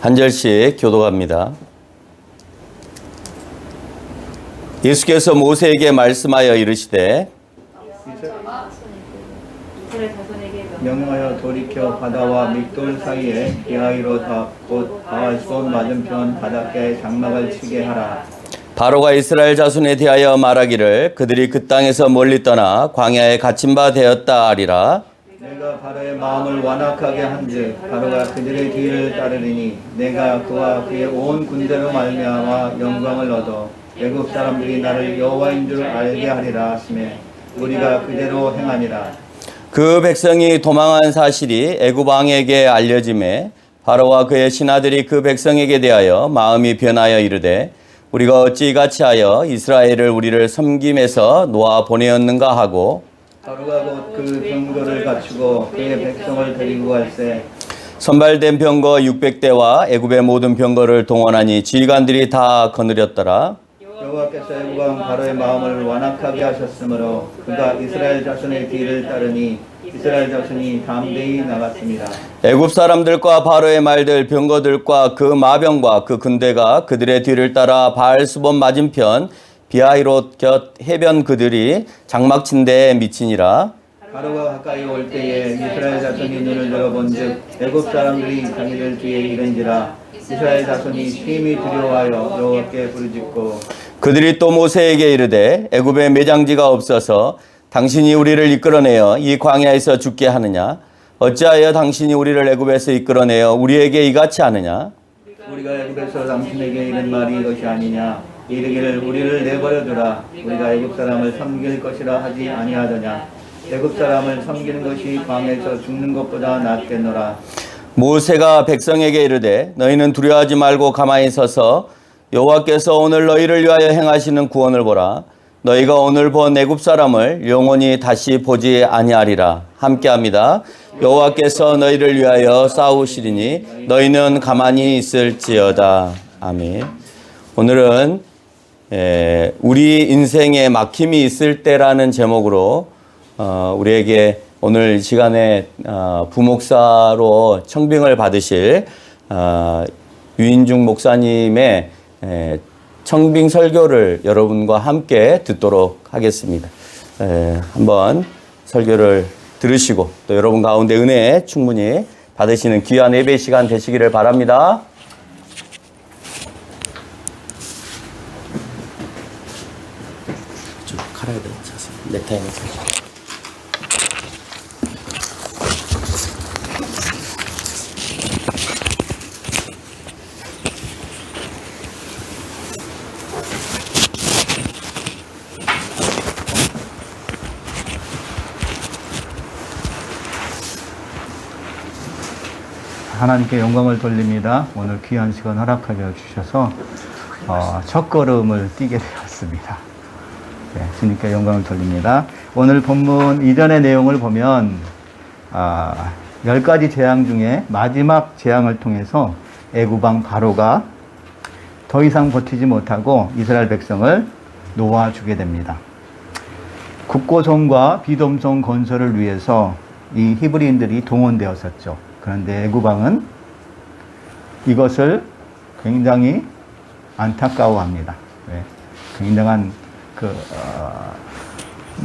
한 절씩 교독합니다. 예수께서 모세에게 말씀하여 이르시되 명하여 돌이켜 바다와 믹돌 사이에 비하이로다 곧 바알손 맞은편 바닷가에 장막을 치게 하라. 바로가 이스라엘 자손에 대하여 말하기를 그들이 그 땅에서 멀리 떠나 광야에 갇힌 바 되었다 하리라. 내가 바로의 마음을 완악하게 한즉 바로가 그들의 뒤를 따르리니 내가 그와 그의 온 군대로 말미암아 영광을 얻어 애굽 사람들이 나를 여호와인 줄 알게 하리라 하시매 우리가 그대로 행하니라. 그 백성이 도망한 사실이 애굽 왕에게 알려짐에 바로와 그의 신하들이 그 백성에게 대하여 마음이 변하여 이르되 우리가 어찌 이같이 하여 이스라엘을 우리를 섬김에서 놓아 보내었는가 하고 바로가 곧 그 병거를 갖추고 그의 백성을 데리고 갈새 선발된 병거 600대와 애굽의 모든 병거를 동원하니 지휘관들이 다 거느렸더라. 여호와께서 애굽 왕 바로의 마음을 완악하게 하셨으므로 그가 이스라엘 자손의 뒤를 따르니 이스라엘 자손이 담대히 나갔습니다. 애굽 사람들과 바로의 말들 병거들과 그 마병과 그 군대가 그들의 뒤를 따라 바알수본 맞은편 비하이롯 곁 해변 그들이 장막 친 데에 미치니라. 바로가 가까이 올 때에 이스라엘 자손이 눈을 들어본즉 애굽 사람들이 자기들 뒤에 이른지라. 이스라엘 자손이 심히 두려워하여 여호와께 부르짖고 그들이 또 모세에게 이르되 애굽에 매장지가 없어서 당신이 우리를 이끌어내어 이 광야에서 죽게 하느냐? 어찌하여 당신이 우리를 애굽에서 이끌어내어 우리에게 이같이 하느냐? 우리가 애굽에서 당신에게 이른 말이 이것이 아니냐? 이르기를 우리를 내버려 두라. 우리가 애굽 사람을 섬길 것이라 하지 아니하더냐? 애굽 사람을 섬기는 것이 광야에서 죽는 것보다 낫겠노라. 모세가 백성에게 이르되 너희는 두려워하지 말고 가만히 서서 여호와께서 오늘 너희를 위하여 행하시는 구원을 보라. 너희가 오늘 본 애굽 사람을 영원히 다시 보지 아니하리라. 함께합니다. 여호와께서 너희를 위하여 싸우시리니 너희는 가만히 있을지어다. 아멘. 오늘은 우리 인생에 막힘이 있을 때라는 제목으로 우리에게 오늘 시간에 부목사로 청빙을 받으실 유인중 목사님의 청빙 설교를 여러분과 함께 듣도록 하겠습니다. 한번 설교를 들으시고 또 여러분 가운데 은혜 충분히 받으시는 귀한 예배 시간 되시기를 바랍니다. 좀 칼아야 돼. 넥타이 맞춰서. 하나님께 영광을 돌립니다. 오늘 귀한 시간 허락하여 주셔서 첫 걸음을 뛰게 되었습니다. 네, 주님께 영광을 돌립니다. 오늘 본문 이전의 내용을 보면 10가지 재앙 중에 마지막 재앙을 통해서 애굽 왕 바로가 더 이상 버티지 못하고 이스라엘 백성을 놓아주게 됩니다. 국고성과 비돔성 건설을 위해서 이 히브리인들이 동원되었었죠. 그런데 애굽 왕은 이것을 굉장히 안타까워합니다. 굉장한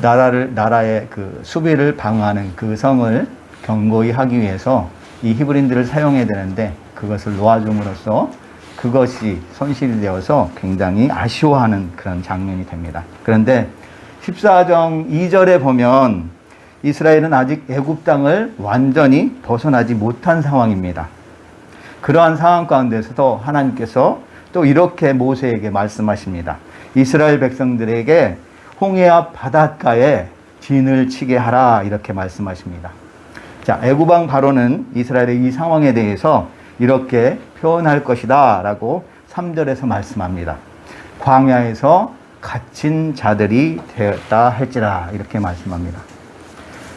나라의 수비를 방어하는 그 성을 견고히 하기 위해서 이 히브리인들을 사용해야 되는데 그것을 놓아줌으로써 그것이 손실이 되어서 굉장히 아쉬워하는 그런 장면이 됩니다. 그런데 14장 2절에 보면 이스라엘은 아직 애굽 땅을 완전히 벗어나지 못한 상황입니다. 그러한 상황 가운데서도 하나님께서 또 이렇게 모세에게 말씀하십니다. 이스라엘 백성들에게 홍해 앞 바닷가에 진을 치게 하라 이렇게 말씀하십니다. 자, 애굽 왕 바로는 이스라엘의 이 상황에 대해서 이렇게 표현할 것이다 라고 3절에서 말씀합니다. 광야에서 갇힌 자들이 되었다 할지라 이렇게 말씀합니다.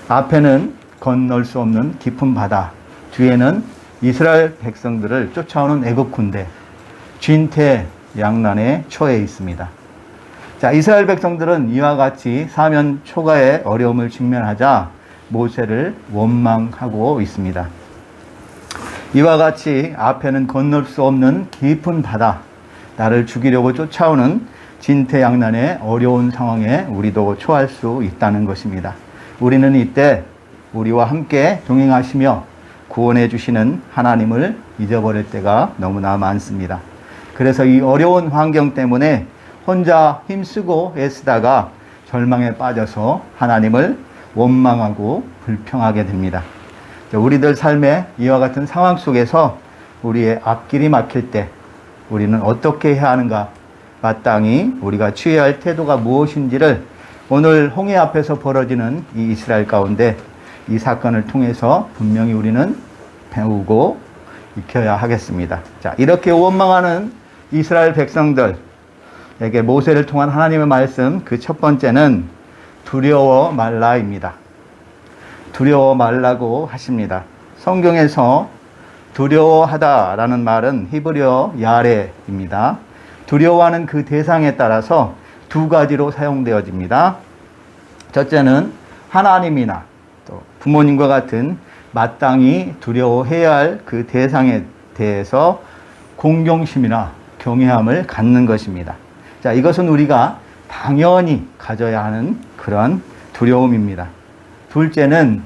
앞에는 건널 수 없는 깊은 바다, 뒤에는 이스라엘 백성들을 쫓아오는 애굽 군대, 진퇴양난에 처해 있습니다. 자, 이스라엘 백성들은 이와 같이 사면 초가의 어려움을 직면하자 모세를 원망하고 있습니다. 이와 같이 앞에는 건널 수 없는 깊은 바다, 나를 죽이려고 쫓아오는 진퇴양난의 어려운 상황에 우리도 처할 수 있다는 것입니다. 우리는 이때 우리와 함께 동행하시며 구원해 주시는 하나님을 잊어버릴 때가 너무나 많습니다. 그래서 이 어려운 환경 때문에 혼자 힘쓰고 애쓰다가 절망에 빠져서 하나님을 원망하고 불평하게 됩니다. 우리들 삶의 이와 같은 상황 속에서 우리의 앞길이 막힐 때 우리는 어떻게 해야 하는가, 마땅히 우리가 취해야 할 태도가 무엇인지를 오늘 홍해 앞에서 벌어지는 이 이스라엘 가운데 이 사건을 통해서 분명히 우리는 배우고 익혀야 하겠습니다. 자, 이렇게 원망하는 이스라엘 백성들에게 모세를 통한 하나님의 말씀, 그 첫 번째는 두려워 말라입니다. 두려워 말라고 하십니다. 성경에서 두려워하다라는 말은 히브리어 야레입니다. 두려워하는 그 대상에 따라서 두 가지로 사용되어집니다. 첫째는 하나님이나 또 부모님과 같은 마땅히 두려워해야 할 그 대상에 대해서 공경심이나 경외함을 갖는 것입니다. 자, 이것은 우리가 당연히 가져야 하는 그런 두려움입니다. 둘째는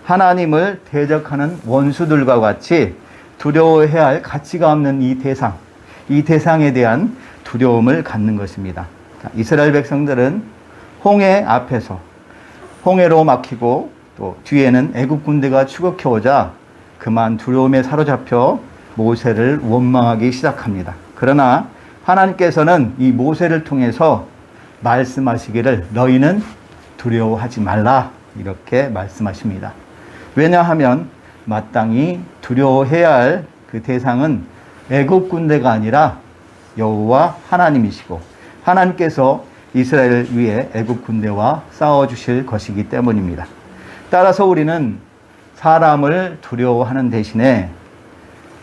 하나님을 대적하는 원수들과 같이 두려워해야 할 가치가 없는 이 대상에 대한 두려움을 갖는 것입니다. 자, 이스라엘 백성들은 홍해 앞에서 홍해로 막히고 또 뒤에는 애굽 군대가 추격해 오자 그만 두려움에 사로잡혀 모세를 원망하기 시작합니다. 그러나 하나님께서는 이 모세를 통해서 말씀하시기를 너희는 두려워하지 말라 이렇게 말씀하십니다. 왜냐하면 마땅히 두려워해야 할 그 대상은 애굽 군대가 아니라 여호와 하나님이시고 하나님께서 이스라엘을 위해 애굽 군대와 싸워주실 것이기 때문입니다. 따라서 우리는 사람을 두려워하는 대신에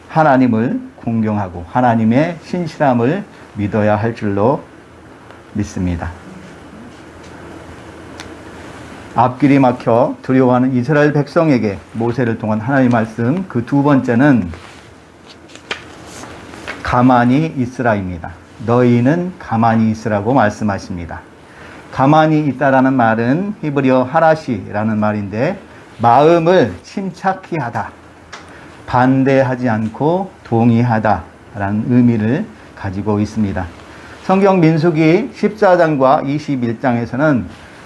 하나님을 공경하고 하나님의 신실함을 믿어야 할 줄로 믿습니다. 앞길이 막혀 두려워하는 이스라엘 백성에게 모세를 통한 하나님의 말씀, 그 두 번째는 가만히 있으라입니다. 너희는 가만히 있으라고 말씀하십니다. 가만히 있다라는 말은 히브리어 하라시라는 말인데 마음을 침착히 하다, 반대하지 않고 동의하다라는 의미를 가지고 있습니다. 성경 민수기 14장과 21장에서는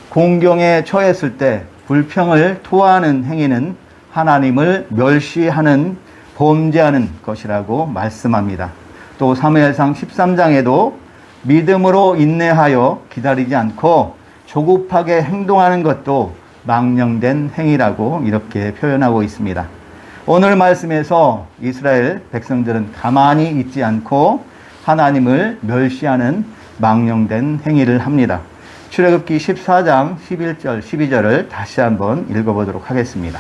공경에 처했을 때 불평을 토하는 행위는 하나님을 멸시하는 범죄하는 것이라고 말씀합니다. 또 사무엘상 13장에도 믿음으로 인내하여 기다리지 않고 조급하게 행동하는 것도 망령된 행위라고 이렇게 표현하고 있습니다. 오늘 말씀에서 이스라엘 백성들은 가만히 있지 않고 하나님을 멸시하는 망령된 행위를 합니다. 출애굽기 14장 11절 12절을 다시 한번 읽어보도록 하겠습니다.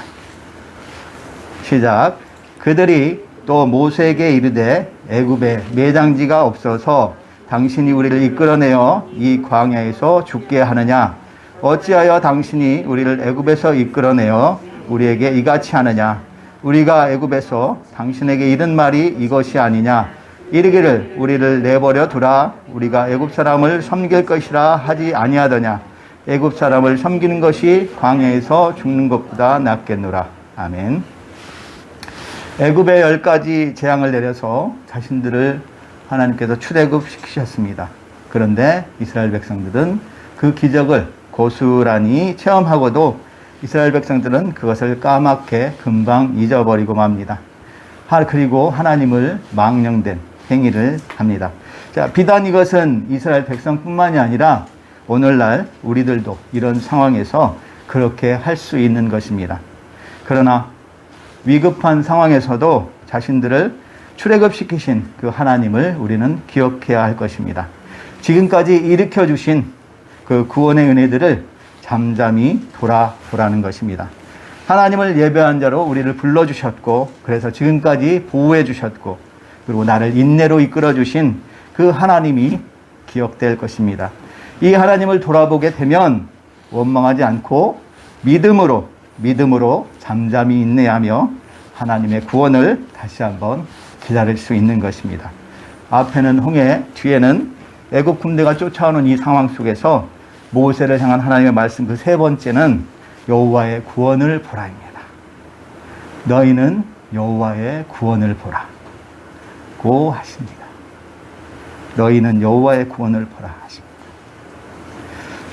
시작. 그들이 또 모세에게 이르되 애굽에 매장지가 없어서 당신이 우리를 이끌어내어 이 광야에서 죽게 하느냐? 어찌하여 당신이 우리를 애굽에서 이끌어내어 우리에게 이같이 하느냐? 우리가 애굽에서 당신에게 이른 말이 이것이 아니냐? 이르기를 우리를 내버려 두라. 우리가 애굽 사람을 섬길 것이라 하지 아니하더냐? 애굽 사람을 섬기는 것이 광야에서 죽는 것보다 낫겠노라. 아멘. 애굽에 10가지 재앙을 내려서 자신들을 하나님께서 출애굽시키셨습니다. 그런데 이스라엘 백성들은 그 기적을 고스란히 체험하고도 이스라엘 백성들은 그것을 까맣게 금방 잊어버리고 맙니다. 그리고 하나님을 망령된 행위를 합니다. 자, 비단 이것은 이스라엘 백성뿐만이 아니라 오늘날 우리들도 이런 상황에서 그렇게 할 수 있는 것입니다. 그러나 위급한 상황에서도 자신들을 출애굽시키신 그 하나님을 우리는 기억해야 할 것입니다. 지금까지 일으켜 주신 그 구원의 은혜들을 잠잠히 돌아보라는 것입니다. 하나님을 예배한 자로 우리를 불러주셨고 그래서 지금까지 보호해 주셨고 그리고 나를 인내로 이끌어 주신 그 하나님이 기억될 것입니다. 이 하나님을 돌아보게 되면 원망하지 않고 믿음으로 잠잠히 인내하며 하나님의 구원을 다시 한번 기다릴 수 있는 것입니다. 앞에는 홍해, 뒤에는 애굽 군대가 쫓아오는 이 상황 속에서 모세를 향한 하나님의 말씀 그 세 번째는 여호와의 구원을 보라입니다. 너희는 여호와의 구원을 보라고 하십니다. 너희는 여호와의 구원을 보라 하십니다.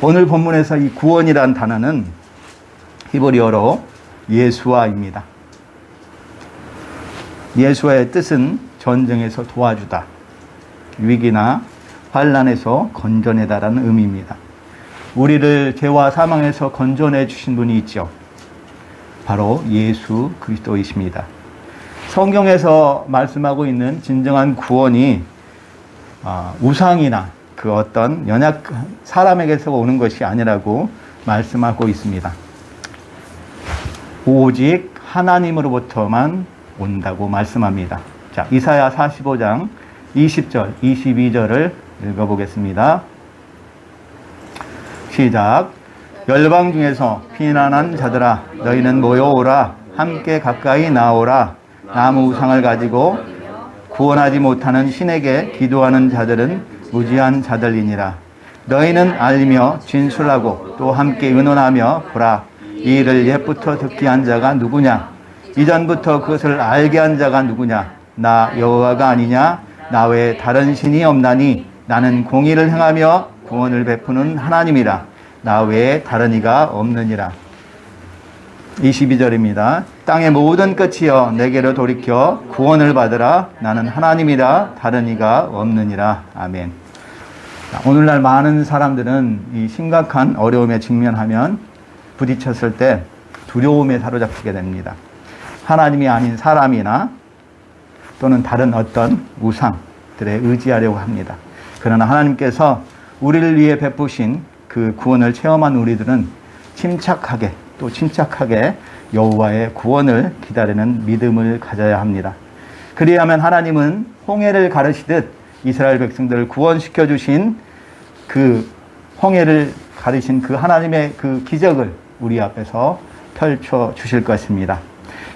오늘 본문에서 이 구원이란 단어는 히브리어로 예수아입니다. 예수아의 뜻은 전쟁에서 도와주다, 위기나 환난에서 건져내다라는 의미입니다. 우리를 죄와 사망에서 건져내 주신 분이 있죠. 바로 예수 그리스도이십니다. 성경에서 말씀하고 있는 진정한 구원이 우상이나 그 어떤 연약한 사람에게서 오는 것이 아니라고 말씀하고 있습니다. 오직 하나님으로부터만 온다고 말씀합니다. 자, 이사야 45장 20절, 22절을 읽어보겠습니다. 시작. 열방 중에서 피난한 자들아, 너희는 모여오라. 함께 가까이 나오라. 나무 우상을 가지고 구원하지 못하는 신에게 기도하는 자들은 무지한 자들이니라. 너희는 알리며 진술하고 또 함께 의논하며 보라. 이 일을 옛부터 듣게 한 자가 누구냐? 이전부터 그것을 알게 한 자가 누구냐? 나 여호와가 아니냐? 나 외에 다른 신이 없나니 나는 공의를 행하며 구원을 베푸는 하나님이라. 나 외에 다른 이가 없느니라. 22절입니다. 땅의 모든 끝이여 내게로 돌이켜 구원을 받으라. 나는 하나님이라 다른 이가 없느니라. 아멘. 오늘날 많은 사람들은 이 심각한 어려움에 직면하면 부딪혔을 때 두려움에 사로잡히게 됩니다. 하나님이 아닌 사람이나 또는 다른 어떤 우상들에 의지하려고 합니다. 그러나 하나님께서 우리를 위해 베푸신 그 구원을 체험한 우리들은 침착하게 여호와의 구원을 기다리는 믿음을 가져야 합니다. 그리하면 하나님은 홍해를 가르시듯 이스라엘 백성들을 구원시켜 주신 그 홍해를 가르신 그 하나님의 그 기적을 우리 앞에서 펼쳐 주실 것입니다.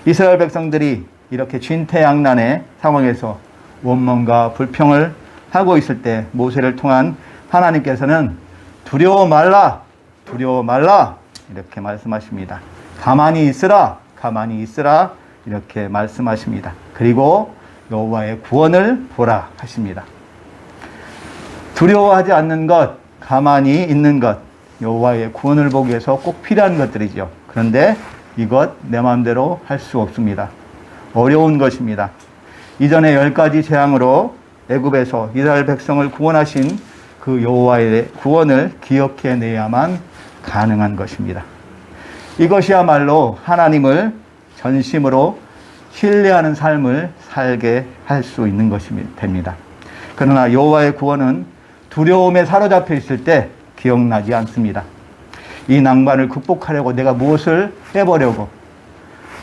이스라엘 백성들이 이렇게 진퇴양난의 상황에서 원망과 불평을 하고 있을 때 모세를 통한 하나님께서는 두려워 말라 이렇게 말씀하십니다. 가만히 있으라 이렇게 말씀하십니다. 그리고 여호와의 구원을 보라 하십니다. 두려워하지 않는 것, 가만히 있는 것, 여호와의 구원을 보기 위해서 꼭 필요한 것들이죠. 그런데 이것 내 마음대로 할 수 없습니다. 어려운 것입니다. 이전에 10가지 재앙으로 애굽에서 이스라엘 백성을 구원하신 그 여호와의 구원을 기억해내야만 가능한 것입니다. 이것이야말로 하나님을 전심으로 신뢰하는 삶을 살게 할 수 있는 것이 됩니다. 그러나 여호와의 구원은 두려움에 사로잡혀 있을 때 기억나지 않습니다. 이 낭만을 극복하려고 내가 무엇을 해보려고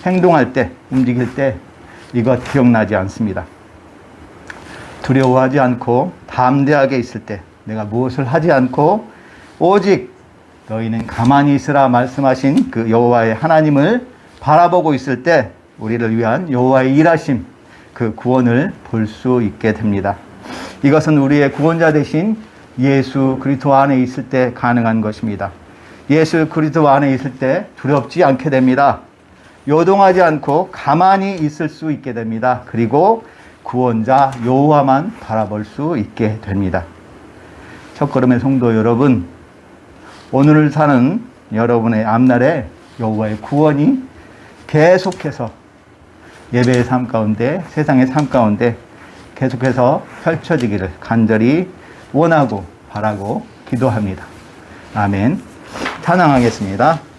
행동할 때, 움직일 때 이것 기억나지 않습니다. 두려워하지 않고 담대하게 있을 때 내가 무엇을 하지 않고 오직 너희는 가만히 있으라 말씀하신 그 여호와의 하나님을 바라보고 있을 때 우리를 위한 여호와의 일하심, 그 구원을 볼 수 있게 됩니다. 이것은 우리의 구원자 되신 예수 그리스도 안에 있을 때 가능한 것입니다. 예수 그리스도 안에 있을 때 두렵지 않게 됩니다. 요동하지 않고 가만히 있을 수 있게 됩니다. 그리고 구원자 여호와만 바라볼 수 있게 됩니다. 첫걸음의 성도 여러분, 오늘을 사는 여러분의 앞날에 여호와의 구원이 계속해서 예배의 삶 가운데, 세상의 삶 가운데 계속해서 펼쳐지기를 간절히 원하고 바라고 기도합니다. 아멘. 찬양하겠습니다.